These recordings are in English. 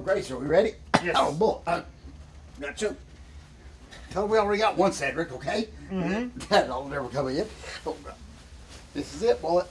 Grace, are we ready? Yes. Oh, boy. Got two. Tell them we already got one, Cedric, okay? Mm-hmm. That'll never come in. Oh, this is it, boy.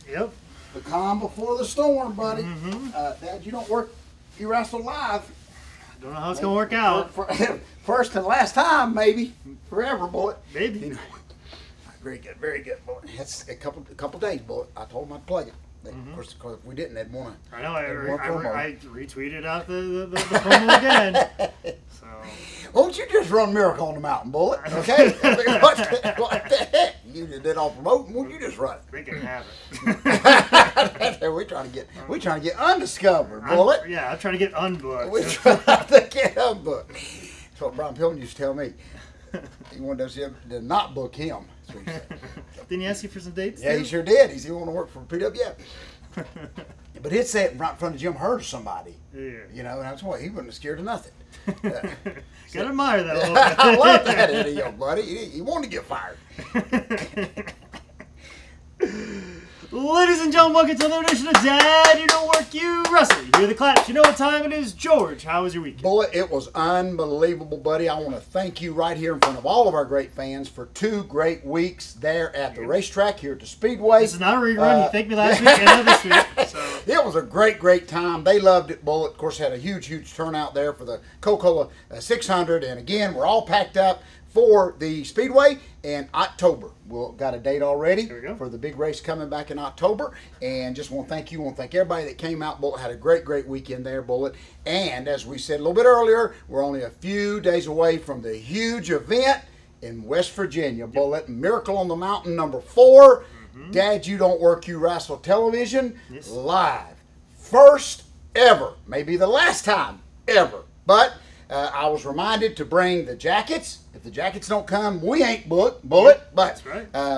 Yep. The calm before the storm, buddy. Mm-hmm. Dad, you don't work, you wrestle live. Don't know how it's going to work out. First and last time, maybe. Forever, boy. Maybe. You know, very good, boy. It's a couple days, boy. I told them I'd play it. Of course, because if we didn't, they'd want to. I know. I retweeted out the promo again. So. Won't you just run Miracle on the Mountain, Bullet? Okay. I mean, what the heck? You did all promoting. Won't you just run it? They can have it. we're trying to get undiscovered, Bullet. I'm trying to get unbooked. We're trying to get unbooked. That's what Brian Pillman used to tell me. He wanted us to not book him. That's what he said. Didn't he ask you for some dates? Yeah, too? he sure did. He said he wanted to work for PWF. But he'd say it right in front of Jim Hurd or somebody. Yeah. You know, and that's why he wasn't scared of nothing. Gotta admire that a little bit. I love that in a young buddy. He wanted to get fired. Ladies and gentlemen, welcome to another edition of Dad, You Don't Work, You Wrestle. You hear the claps, you know what time it is. George, how was your weekend? Boy, it was unbelievable, buddy. I want to thank you right here in front of all of our great fans for 2 great weeks there at the racetrack here at the Speedway. This is not a rerun. You thanked me last week and this week. So. It was a great time. They loved it, Bullet. Of course, had a huge turnout there for the Coca-Cola 600. And again, we're all packed up for the Speedway in October. We've got a date already for the big race coming back in October. And just want to thank you. Want to thank everybody that came out. Bullet had a great weekend there, Bullet. And as we said a little bit earlier, we're only a few days away from the huge event in West Virginia, Bullet. Miracle on the Mountain #4. Dad, You Don't Work, You Wrestle television live. First ever. Maybe the last time ever. But I was reminded to bring the jackets. If the jackets don't come, we ain't booked, Bullet. But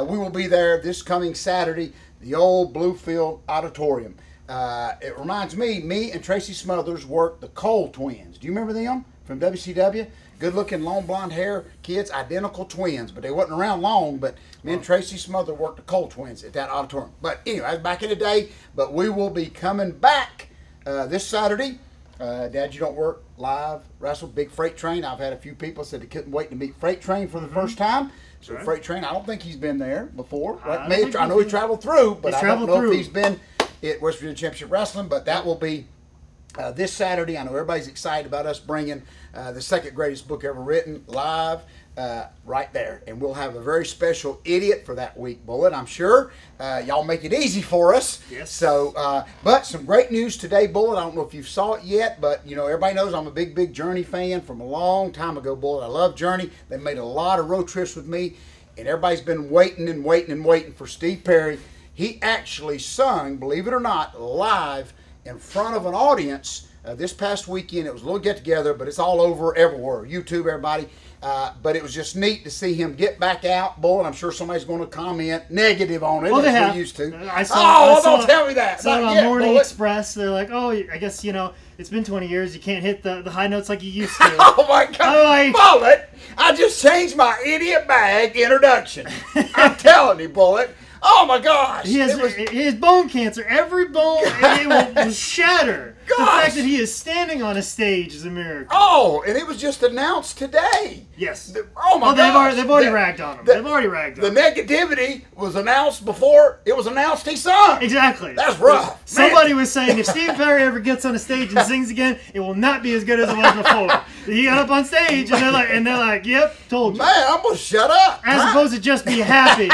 we will be there this coming Saturday, the old Bluefield Auditorium. It reminds me and Tracy Smothers worked the Cole twins. Do you remember them from WCW? Good-looking, long blonde hair kids, identical twins, but they wasn't around long. But me and Tracy Smothers worked the Cole twins at that auditorium. But anyway, that was back in the day. But we will be coming back this Saturday. Dad, You Don't Work live wrestle big Freight Train. I've had a few people said they couldn't wait to meet Freight Train for the first time. So Freight Train, I don't think he's been there before. Right? I know he traveled through, but I don't know if he's been at West Virginia Championship Wrestling. But that will be this Saturday. I know everybody's excited about us bringing the second greatest book ever written live right there. And we'll have a very special idiot for that week, Bullet, I'm sure. Y'all make it easy for us. Yes. So, but some great news today, Bullet. I don't know if you saw it yet, but, you know, everybody knows I'm a big Journey fan from a long time ago, Bullet. I love Journey. They made a lot of road trips with me, and everybody's been waiting for Steve Perry. He actually sung, believe it or not, live in front of an audience this past weekend. It was a little get-together, but it's all over everywhere. YouTube, everybody. But it was just neat to see him get back out, Bull, and I'm sure somebody's going to comment negative on it, as we used to. Don't tell me that. So on Morning Express, they're like, oh, I guess, you know, it's been 20 years. You can't hit the high notes like you used to. Oh, my God. Bullet, I just changed my idiot bag introduction. I'm telling you, Bullet. Oh, my gosh. He has bone cancer. Every bone it will shatter. Gosh. The fact that he is standing on a stage is a miracle. Oh, and it was just announced today. Yes. Oh, my God. They've already ragged on him. They've already ragged on him. The negativity was announced before it was announced he sung. Exactly. That's rough. Somebody was saying if Steve Perry ever gets on a stage and sings again, it will not be as good as it was before. He got up on stage and they're like, yep, told you. Man, I'm going to shut up. As opposed to just be happy.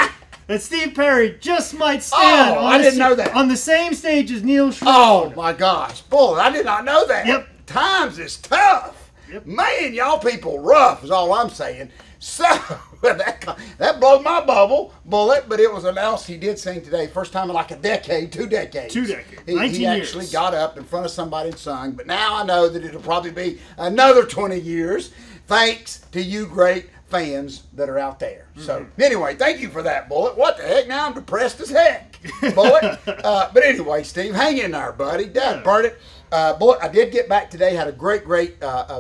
That Steve Perry just might stand on the same stage as Neil Schroeder. Oh, my gosh. Bull, I did not know that. Yep. Times is tough. Yep. Man, y'all people rough is all I'm saying. So, that blows my bubble, Bullet, but it was announced he did sing today. First time in like a decade, 2 decades. 2 decades. 19 years. He actually got up in front of somebody and sung. But now I know that it'll probably be another 20 years, thanks to you great fans that are out there. So anyway, thank you for that, Bullet. What the heck? Now I'm depressed as heck, Bullet. But anyway, Steve, hang in there, buddy. Dad, burn it. Bullet, I did get back today. Had a great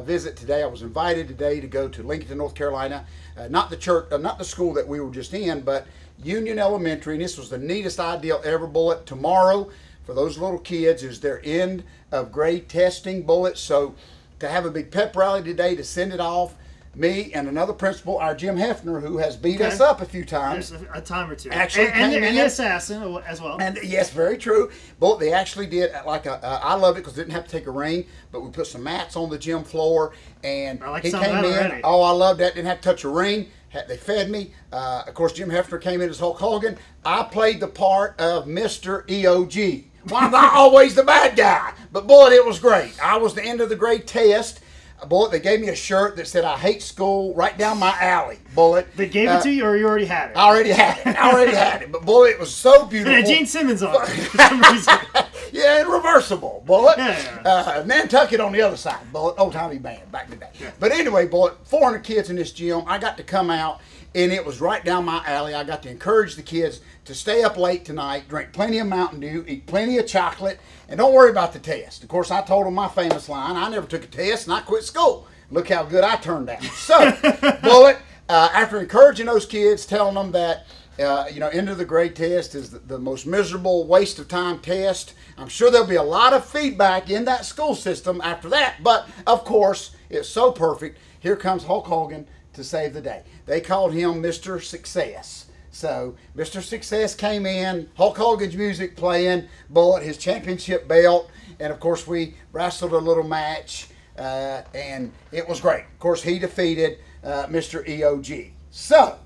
visit today. I was invited today to go to Lincoln, North Carolina. Not the church, not the school that we were just in, but Union Elementary. And this was the neatest ideal ever, Bullet. Tomorrow, for those little kids is their end of grade testing, Bullet. So to have a big pep rally today to send it off, me and another principal, our Jim Hefner, who has beat us up a few times. There's a time or two. Actually and the assassin as well. And yes, very true. But they actually did like I loved it because it didn't have to take a ring, but we put some mats on the gym floor, and he came in. Already. Oh, I loved that. Didn't have to touch a ring. They fed me. Of course, Jim Hefner came in as Hulk Hogan. I played the part of Mr. EOG. Why am I always the bad guy? But Bullet, it was great. I was the end of the grade test. Bullet, they gave me a shirt that said, "I hate school," right down my alley. Bullet. They gave it to you, or you already had it? I already had it. But Bullet, it was so beautiful. And Gene Simmons on it for some reason. Yeah, and reversible, Bullet. Yeah. Nantucket on the other side, Bullet. Old timey band back in the day. Yeah. But anyway, Bullet, 400 kids in this gym. I got to come out, and it was right down my alley. I got to encourage the kids to stay up late tonight, drink plenty of Mountain Dew, eat plenty of chocolate, and don't worry about the test. Of course, I told them my famous line, I never took a test, and I quit school. Look how good I turned out. So, Bullet, after encouraging those kids, telling them that, end of the grade test is the most miserable waste of time test, I'm sure there'll be a lot of feedback in that school system after that. But, of course, it's so perfect. Here comes Hulk Hogan to save the day. They called him Mr. Success. So, Mr. Success came in, Hulk Hogan's music playing, Bullet, his championship belt, and, of course, we wrestled a little match. And it was great. Of course, he defeated Mr. EOG. So,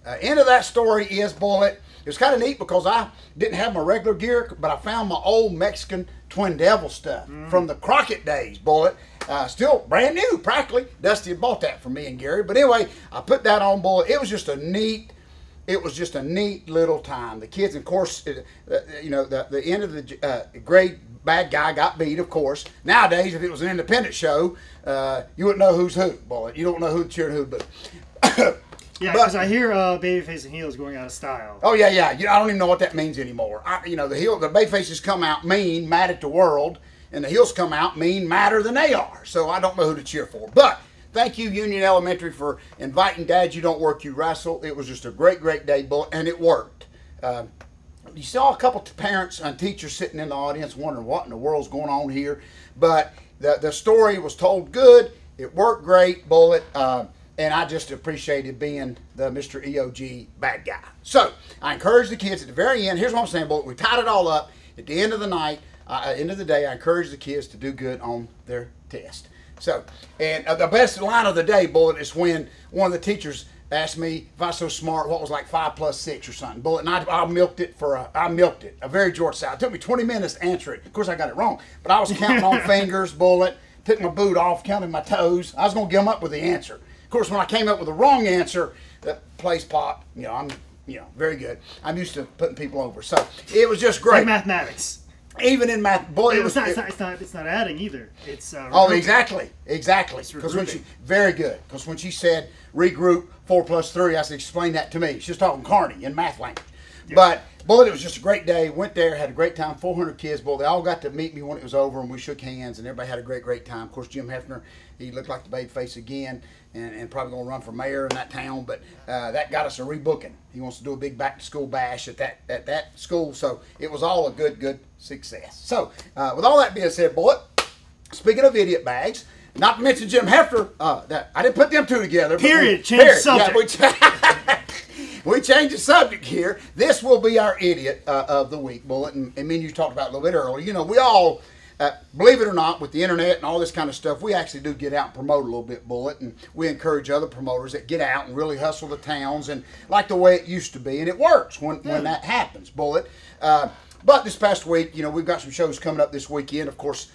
end of that story is, Bullet, it was kind of neat because I didn't have my regular gear, but I found my old Mexican Twin Devil stuff from the Crockett days, Bullet. Still brand new, practically. Dusty had bought that for me and Gary. But anyway, I put that on, Bullet. It was just a neat little time. The kids, of course, the end of the grade bad guy got beat, of course. Nowadays, if it was an independent show, you wouldn't know who's who, Bullet. You don't know who cheered who, but... Yeah, because I hear babyface and heels going out of style. Oh, yeah. I don't even know what that means anymore. The babyfaces come out mean, mad at the world, and the heels come out mean, madder than they are. So I don't know who to cheer for. But thank you, Union Elementary, for inviting Dad You Don't Work, You Wrestle. It was just a great, great day, Bullet, and it worked. You saw a couple of parents and teachers sitting in the audience wondering what in the world's going on here. But the story was told good. It worked great, Bullet. And I just appreciated being the Mr. EOG bad guy. So I encourage the kids at the very end. Here's what I'm saying, Bullet. We tied it all up. At the end of the night, end of the day, I encourage the kids to do good on their test. So, and the best line of the day, Bullet, is when one of the teachers asked me if I was so smart, what was like 5 plus 6 or something. Bullet, and I milked it a very George style. It took me 20 minutes to answer it. Of course, I got it wrong. But I was counting on fingers, Bullet, took my boot off, counting my toes. I was going to give them up with the answer. Of course, when I came up with the wrong answer, the place popped. I'm very good. I'm used to putting people over. So it was just great. Like mathematics. Even in math, boy, it's not adding either. It's exactly. Because very good. Because when she said regroup 4 plus 3, I said explain that to me. She was talking Carney in math language. Yeah. But Bullet, it was just a great day. Went there, had a great time. 400 kids. Boy, they all got to meet me when it was over, and we shook hands, and everybody had a great, great time. Of course, Jim Hefner, he looked like the baby face again, and probably going to run for mayor in that town. But that got us a rebooking. He wants to do a big back-to-school bash at that school. So it was all a good success. So with all that being said, Bullet, speaking of idiot bags, not to mention Jim Hefner, I didn't put them two together. Change the subject. Yeah, we changed the subject here. This will be our idiot of the week, Bullet. And me and you talked about it a little bit earlier. We all, believe it or not, with the internet and all this kind of stuff, we actually do get out and promote a little bit, Bullet. And we encourage other promoters that get out and really hustle the towns and like the way it used to be. And it works when that happens, Bullet. But this past week, we've got some shows coming up this weekend. Of course,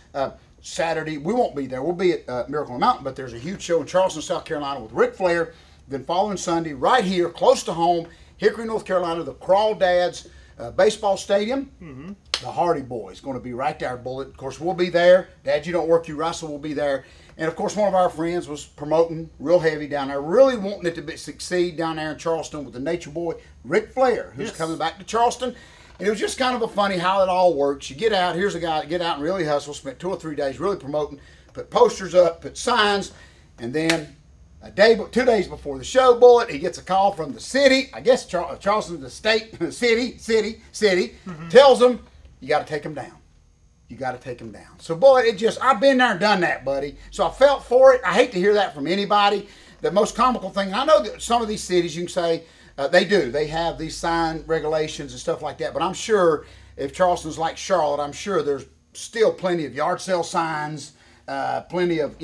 Saturday, we won't be there. We'll be at Miracle on Mountain, but there's a huge show in Charleston, South Carolina with Ric Flair. Then following Sunday, right here, close to home, Hickory, North Carolina, the Crawdads baseball stadium. Mm-hmm. The Hardy Boys going to be right there, Bullet. Of course, we'll be there. Dad, You Don't Work, You Wrestle will be there. And, of course, one of our friends was promoting real heavy down there, really wanting it to succeed down there in Charleston with the Nature Boy, Ric Flair, who's coming back to Charleston. And it was just kind of a funny how it all works. You get out, here's a guy that get out and really hustle, spent 2 or 3 days really promoting, put posters up, put signs, and then 2 days before the show, Bullet, he gets a call from the city, I guess Charleston, the state, city, tells him, you got to take them down. You got to take them down. So, boy, I've been there and done that, buddy. So I felt for it. I hate to hear that from anybody. The most comical thing, I know that some of these cities, you can say, they have these sign regulations and stuff like that. But I'm sure if Charleston's like Charlotte, I'm sure there's still plenty of yard sale signs, plenty of,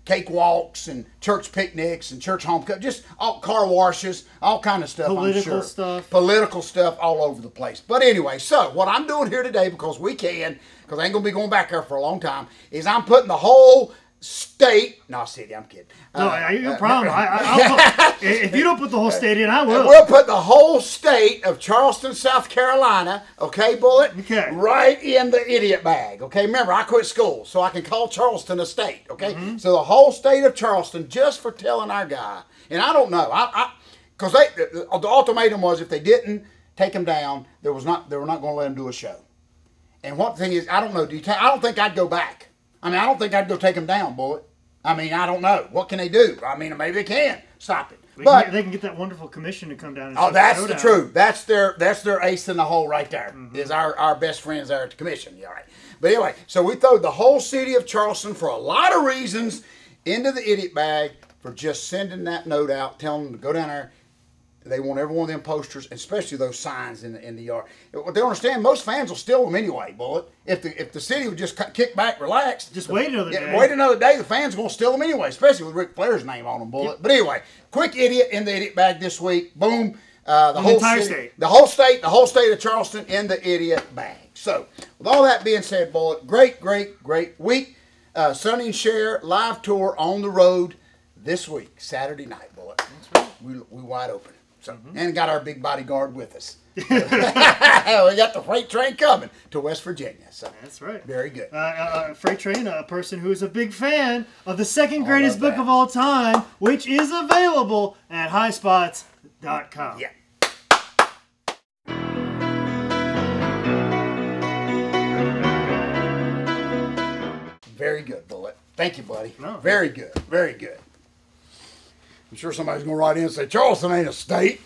cakewalks and church picnics and church homecoming, just all car washes, all kind of stuff. Political stuff. Political stuff all over the place. But anyway, so what I'm doing here today, because I ain't going to be going back there for a long time, is I'm putting the whole state. No, city. I'm kidding. No problem. If you don't put the whole state in, I will. We'll put the whole state of Charleston, South Carolina. Okay, Bullet. Okay. Right in the idiot bag. Okay. Remember, I quit school, so I can call Charleston a state. Okay. So the whole state of Charleston, just for telling our guy. And I don't know. Because the ultimatum was if they didn't take him down, they were not going to let him do a show. And what the thing is, I don't know. I don't think I'd go back. I mean, I don't think I'd go take them down, Bullet. I mean, I don't know. What can they do? I mean, maybe they can stop it. But they can get that wonderful commission to come down and that's the truth. That's their ace in the hole right there. Is our best friends there at the commission. Yeah, right. But anyway, so we throw the whole city of Charleston, for a lot of reasons, into the idiot bag for just sending that note out, telling them to go down there. They want every one of them posters, especially those signs in the yard. What they don't understand, most fans will steal them anyway, Bullet. If the city would just kick back, relax. Just wait another day. Wait another day, the fans are going to steal them anyway, especially with Ric Flair's name on them, Bullet. Yep. But anyway, quick idiot in the idiot bag this week. Boom. The whole state. The whole state of Charleston in the idiot bag. So, with all that being said, Bullet, great week. Sonny and Cher live tour on the road this week, Saturday night, Bullet. That's right. We wide open. So, and got our big bodyguard with us. We got the freight train coming to West Virginia. So that's right. Very good. Freight train, a person who is a big fan of the second greatest book of all time, which is available at highspots.com. Yeah. Very good, Bullet. Thank you, buddy. No, very good. Very good. I'm sure somebody's going to write in and say, Charleston ain't a state.